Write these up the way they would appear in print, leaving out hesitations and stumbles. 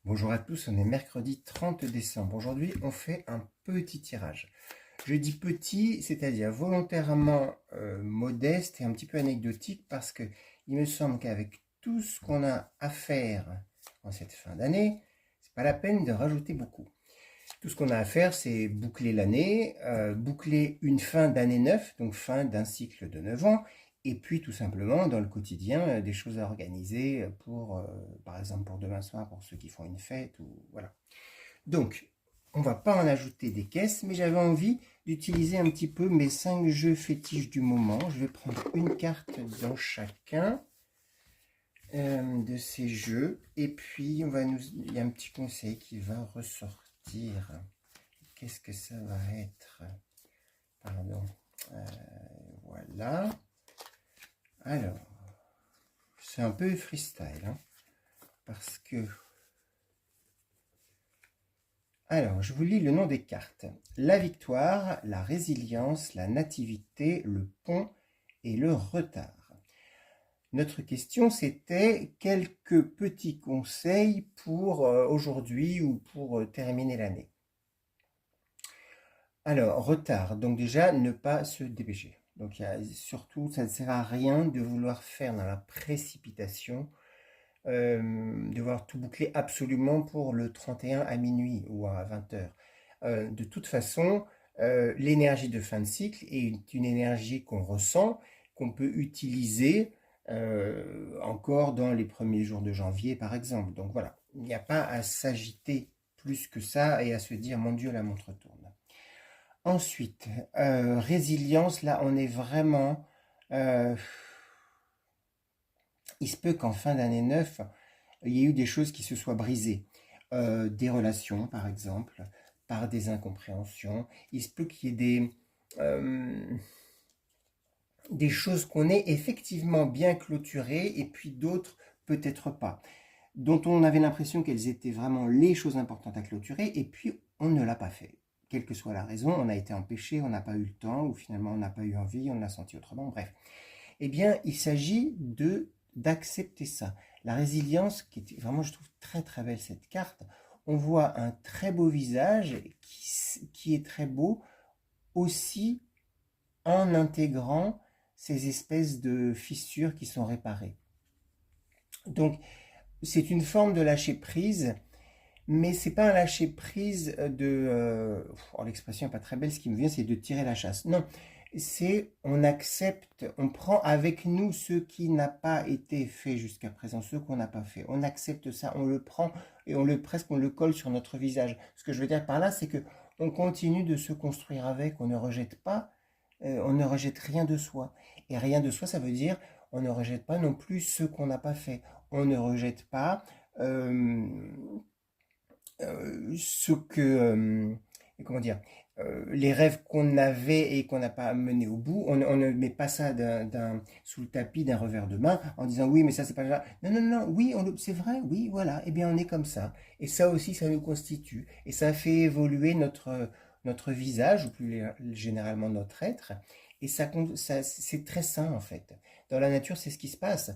Bonjour à tous, on est mercredi 30 décembre. Aujourd'hui, on fait un petit tirage. Je dis petit, c'est-à-dire volontairement modeste et un petit peu anecdotique parce que il me semble qu'avec tout ce qu'on a à faire en cette fin d'année, c'est pas la peine de rajouter beaucoup. Tout ce qu'on a à faire, c'est boucler l'année, boucler une fin d'année 9, donc fin d'un cycle de 9 ans, et puis tout simplement dans le quotidien, des choses à organiser pour, par exemple pour demain soir, pour ceux qui font une fête, ou voilà. Donc, on va pas en ajouter des caisses, mais j'avais envie d'utiliser un petit peu mes 5 jeux fétiches du moment. Je vais prendre une carte dans chacun de ces jeux, et puis il y a un petit conseil qui va ressortir. Qu'est-ce que ça va être? Pardon. Voilà. Alors, c'est un peu freestyle, hein, parce que... Alors, je vous lis le nom des cartes. La victoire, la résilience, la nativité, le pont et le retard. Notre question, c'était quelques petits conseils pour aujourd'hui ou pour terminer l'année. Alors, retard. Donc déjà, ne pas se dépêcher. Donc surtout, ça ne sert à rien de vouloir faire dans la précipitation, de vouloir tout boucler absolument pour le 31 à minuit ou à 20h. De toute façon, l'énergie de fin de cycle est une énergie qu'on ressent, qu'on peut utiliser encore dans les premiers jours de janvier, par exemple. Donc voilà, il n'y a pas à s'agiter plus que ça et à se dire, mon Dieu, la montre tourne. Ensuite, résilience, là on est vraiment... il se peut qu'en fin d'année 9, il y ait eu des choses qui se soient brisées. Des relations, par exemple, par des incompréhensions. Il se peut qu'il y ait des choses qu'on ait effectivement bien clôturées et puis d'autres peut-être pas, dont on avait l'impression qu'elles étaient vraiment les choses importantes à clôturer et puis on ne l'a pas fait. Quelle que soit la raison, on a été empêché, on n'a pas eu le temps, ou finalement on n'a pas eu envie, on l'a senti autrement, bref. Eh bien, il s'agit d'accepter ça. La résilience, qui est vraiment, je trouve, très très belle cette carte, on voit un très beau visage qui est très beau aussi en intégrant ces espèces de fissures qui sont réparées. Donc, c'est une forme de lâcher prise, mais c'est pas un lâcher prise de... l'expression n'est pas très belle, ce qui me vient, c'est de tirer la chasse. Non, c'est on accepte, on prend avec nous ce qui n'a pas été fait jusqu'à présent, ce qu'on n'a pas fait. On accepte ça, on le prend et on le colle sur notre visage. Ce que je veux dire par là, c'est que on continue de se construire avec, on ne rejette pas, on ne rejette rien de soi. Et rien de soi, ça veut dire on ne rejette pas non plus ce qu'on n'a pas fait. On ne rejette pas ce que, comment dire, les rêves qu'on avait et qu'on n'a pas mené au bout, on ne met pas ça sous le tapis d'un revers de main en disant oui mais ça c'est pas grave. Non, non, non, oui c'est vrai, oui voilà, eh bien on est comme ça. Et ça aussi ça nous constitue et ça fait évoluer notre visage ou plus généralement notre être. Et ça c'est très sain en fait. Dans la nature c'est ce qui se passe.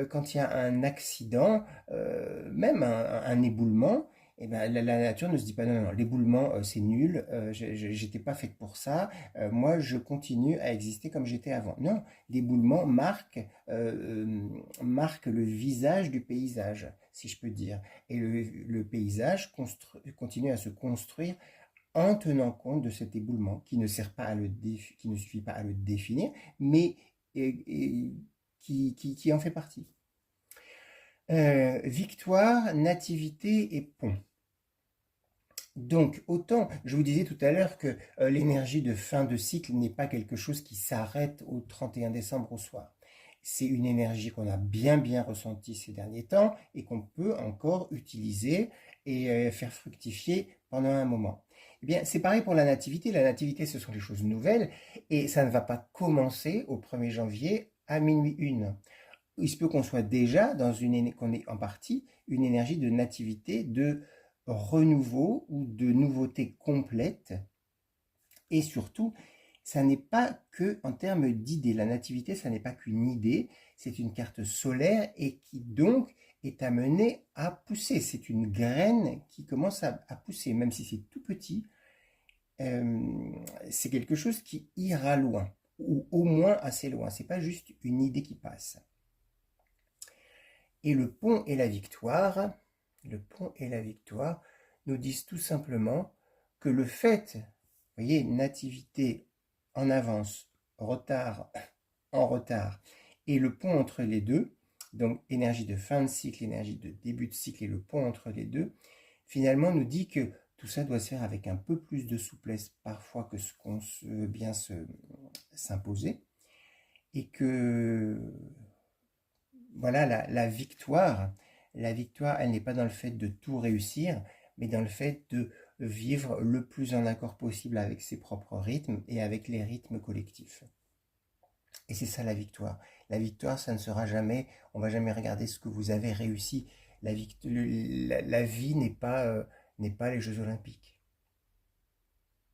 Quand il y a un accident, même un éboulement, eh ben, la nature ne se dit pas non, non, non, l'éboulement c'est nul, j'étais pas faite pour ça, moi je continue à exister comme j'étais avant. Non, l'éboulement marque le visage du paysage, si je peux dire. Et le paysage continue à se construire en tenant compte de cet éboulement qui ne sert pas à qui ne suffit pas à le définir, mais qui en fait partie. Victoire, nativité et pont. Donc, autant, je vous disais tout à l'heure que l'énergie de fin de cycle n'est pas quelque chose qui s'arrête au 31 décembre au soir. C'est une énergie qu'on a bien ressentie ces derniers temps et qu'on peut encore utiliser et faire fructifier pendant un moment. Eh bien, c'est pareil pour la nativité. La nativité, ce sont des choses nouvelles et ça ne va pas commencer au 1er janvier à minuit 1. Il se peut qu'on soit déjà qu'on ait en partie une énergie de nativité, de renouveau ou de nouveauté complète. Et surtout, ça n'est pas que en termes d'idée. La nativité, ça n'est pas qu'une idée, c'est une carte solaire et qui donc est amené à pousser. C'est une graine qui commence à pousser, même si c'est tout petit. C'est quelque chose qui ira loin, ou au moins assez loin. C'est pas juste une idée qui passe. Et le pont et la victoire nous disent tout simplement que le fait, vous voyez, nativité en avance, retard en retard, et le pont entre les deux, donc énergie de fin de cycle, énergie de début de cycle et le pont entre les deux, finalement nous dit que tout ça doit se faire avec un peu plus de souplesse parfois que ce qu'on veut bien s'imposer, et que voilà, la victoire, elle n'est pas dans le fait de tout réussir, mais dans le fait de vivre le plus en accord possible avec ses propres rythmes et avec les rythmes collectifs. Et c'est ça la victoire. La victoire, ça ne sera jamais, on va jamais regarder ce que vous avez réussi. La vie n'est pas les Jeux Olympiques.